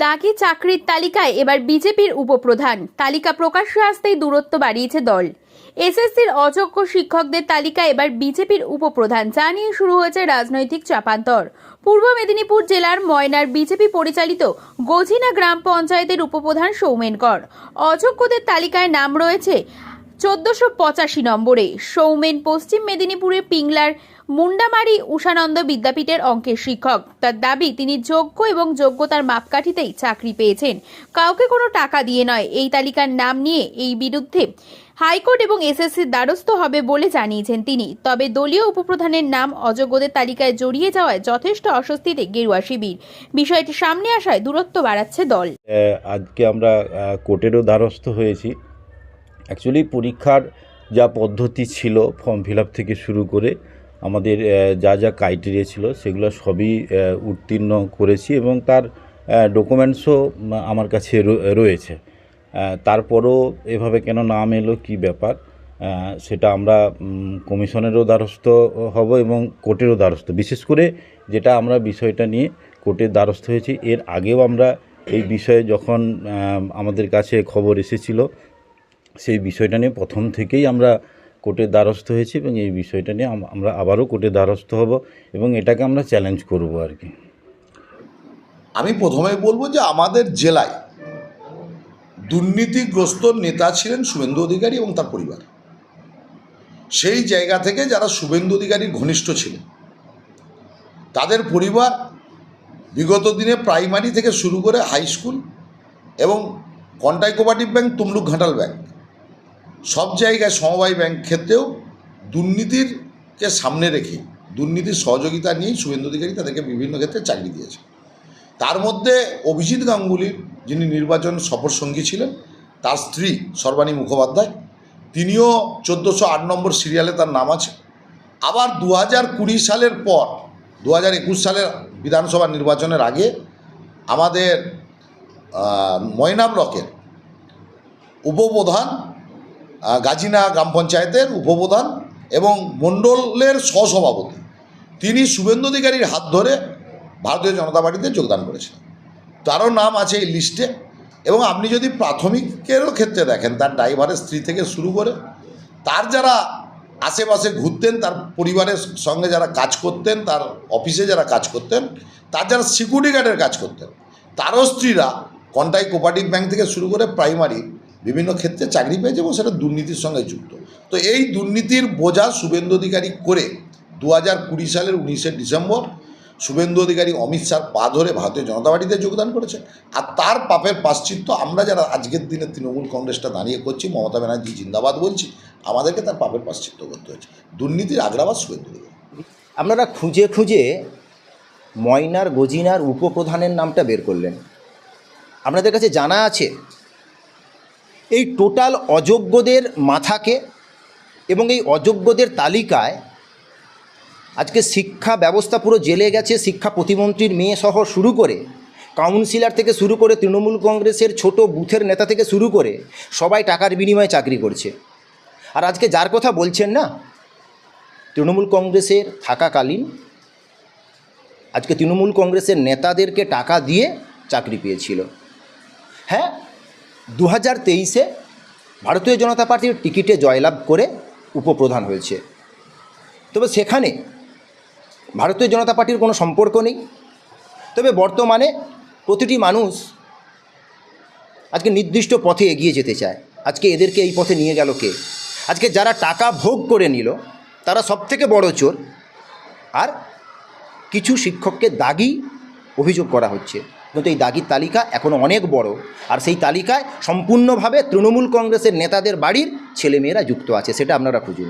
দাগি চাকরির তালিকায় এবার বিজেপির উপপ্রধান। তালিকা প্রকাশ্যে আসতেই দূরত্ব বাড়িয়েছে দল। এসএসসির অযোগ্য শিক্ষকদের তালিকায় এবার বিজেপির উপপ্রধান, যা নিয়ে শুরু হয়েছে রাজনৈতিক চাপান্তর। পূর্ব মেদিনীপুর জেলার ময়নার বিজেপি পরিচালিত গজিনা গ্রাম পঞ্চায়েতের উপপ্রধান সৌমেন কর। অযোগ্যদের তালিকায় নাম রয়েছে 1485 নম্বরে। সৌমেন পশ্চিম মেদিনীপুরের পিংলার মুন্ডামারি উষানন্দ বিদ্যাপীঠের অঙ্কের শিক্ষক। তার দাবি, তিনি যোগ্য এবং যোগ্যতার মাপকাঠিতেই চাকরি পেয়েছেন, কাউকে কোনো টাকা দিয়ে নয়। এই তালিকার নাম নিয়ে এই বিরুদ্ধে হাইকোর্ট এবং এসএসসির দ্বারস্থ হবে বলে জানিয়েছেন তিনি। তবে দলীয় উপপ্রধানের নাম অযোগ্যদের তালিকায় জড়িয়ে যাওয়ায় যথেষ্ট অস্বস্তিতে গেরুয়া শিবির। বিষয়টি সামনে আসায় দূরত্ব বাড়াচ্ছে দল। আজকে আমরা কোর্টেরও দ্বারস্থ হয়েছি। অ্যাকচুয়ালি পরীক্ষার যা পদ্ধতি ছিল, ফর্ম ফিল আপ থেকে শুরু করে আমাদের যা যা ক্রাইটেরিয়া ছিল সেগুলো সবই উত্তীর্ণ করেছি এবং তার ডকুমেন্টসও আমার কাছে রয়েছে। তারপরও এভাবে কেন নাম এলো, কী ব্যাপার, সেটা আমরা কমিশনেরও দ্বারস্থ হব এবং কোর্টেরও দ্বারস্থ। বিশেষ করে যেটা আমরা বিষয়টা নিয়ে কোর্টের দ্বারস্থ হয়েছি, এর আগেও আমরা এই বিষয়ে যখন আমাদের কাছে খবর এসেছিল সেই বিষয়টা নিয়ে প্রথম থেকেই আমরা কোর্টের দ্বারস্থ হয়েছি এবং এই বিষয়টা নিয়ে আমরা আবারও কোর্টের দ্বারস্থ হব এবং এটাকে আমরা চ্যালেঞ্জ করব আর কি। আমি প্রথমেই বলবো যে আমাদের জেলায় দুর্নীতিগ্রস্ত নেতা ছিলেন শুভেন্দু অধিকারী এবং তার পরিবার। সেই জায়গা থেকে যারা শুভেন্দু অধিকারীর ঘনিষ্ঠ ছিলেন, তাদের পরিবার বিগত দিনে প্রাইমারি থেকে শুরু করে হাই স্কুল এবং Contai cooperative bank, Tamluk Ghatal bank, সব জায়গায় সমবায় ব্যাংক ক্ষেত্রেও দুর্নীতিরকে সামনে রেখে দুর্নীতির সহযোগিতা নিয়েই শুভেন্দু অধিকারী তাদেরকে বিভিন্ন ক্ষেত্রে চাকরি দিয়েছে। তার মধ্যে অভিজিৎ গাঙ্গুলির, যিনি নির্বাচন সফরসঙ্গী ছিলেন, তার স্ত্রী সর্বাণী মুখোপাধ্যায়, তিনিও 1408 নম্বর সিরিয়ালে তার নাম আছে। আবার 2020 সালের পর 2021 সালের বিধানসভা নির্বাচনের আগে আমাদের ময়না ব্লকের উপপ্রধান, গাজিনা গ্রাম পঞ্চায়েতের উপপ্রধান এবং মণ্ডলের সহসভাপতি, তিনি শুভেন্দু অধিকারীর হাত ধরে ভারতীয় জনতা পার্টিতে যোগদান করেছিলেন। তারও নাম আছে এই লিস্টে। এবং আপনি যদি প্রাথমিকেরও ক্ষেত্রে দেখেন, তার ড্রাইভারের স্ত্রী থেকে শুরু করে তার যারা আশেপাশে ঘুরতেন, তার পরিবারের সঙ্গে যারা কাজ করতেন, তার অফিসে যারা কাজ করতেন, তার যারা সিকিউরিটি গার্ডের কাজ করতেন, তারও স্ত্রীরা কন্টাই কোঅপারেটিভ ব্যাংক থেকে শুরু করে প্রাইমারি বিভিন্ন ক্ষেত্রে চাকরি পেয়েছে এবং সেটা দুর্নীতির সঙ্গে যুক্ত। তো এই দুর্নীতির বোঝা শুভেন্দু অধিকারী করে 2020 সালের 19শে ডিসেম্বর শুভেন্দু অধিকারী অমিত শাহর পা ধরে ভারতীয় জনতা পার্টিতে যোগদান করেছে। আর তার পাপের প্রায়শ্চিত্ত আমরা যারা আজকের দিনে তৃণমূল কংগ্রেসটা দাঁড়িয়ে করছি, মমতা ব্যানার্জি জিন্দাবাদ বলছি, আমাদেরকে তার পাপের প্রায়শ্চিত্ত করতে হয়েছে। দুর্নীতির আগ্রাবাদ শুভেন্দু অধিকারী। আপনারা খুঁজে খুঁজে ময়নার গজিনার উপপ্রধানের নামটা বের করলেন। আপনাদের কাছে জানা আছে এই টোটাল অযোগ্যদের মাথাকে এবং এই অযোগ্যদের তালিকায় আজকে শিক্ষা ব্যবস্থা পুরো জেলে গেছে। শিক্ষা প্রতিমন্ত্রীর মেয়ে সহ শুরু করে কাউন্সিলর থেকে শুরু করে তৃণমূল কংগ্রেসের ছোট বুথের নেতা থেকে শুরু করে সবাই টাকার বিনিময়ে চাকরি করছে। আর আজকে যার কথা বলছেন না, তৃণমূল কংগ্রেসের থাকাকালীন আজকে তৃণমূল কংগ্রেসের নেতাদেরকে টাকা দিয়ে চাকরি পেয়েছিল। হ্যাঁ, 2023-এ ভারতীয় জনতা পার্টির টিকিটে জয়লাভ করে উপপ্রধান হয়েছে। তবে সেখানে ভারতীয় জনতা পার্টির কোনো সম্পর্ক নেই। তবে বর্তমানে প্রতিটি মানুষ আজকে নির্দিষ্ট পথে এগিয়ে যেতে চায়। আজকে এদেরকে এই পথে নিয়ে গেল কে? আজকে যারা টাকা ভোগ করে নিল তারা সবথেকে বড় চোর। আর কিছু শিক্ষককে দাগি অভিযোগ করা হচ্ছে, কিন্তু এই দাগির তালিকা এখনও অনেক বড়। আর সেই তালিকায় সম্পূর্ণভাবে তৃণমূল কংগ্রেসের নেতাদের বাড়ির ছেলেমেয়েরা যুক্ত আছে, সেটা আপনারা খুঁজুন।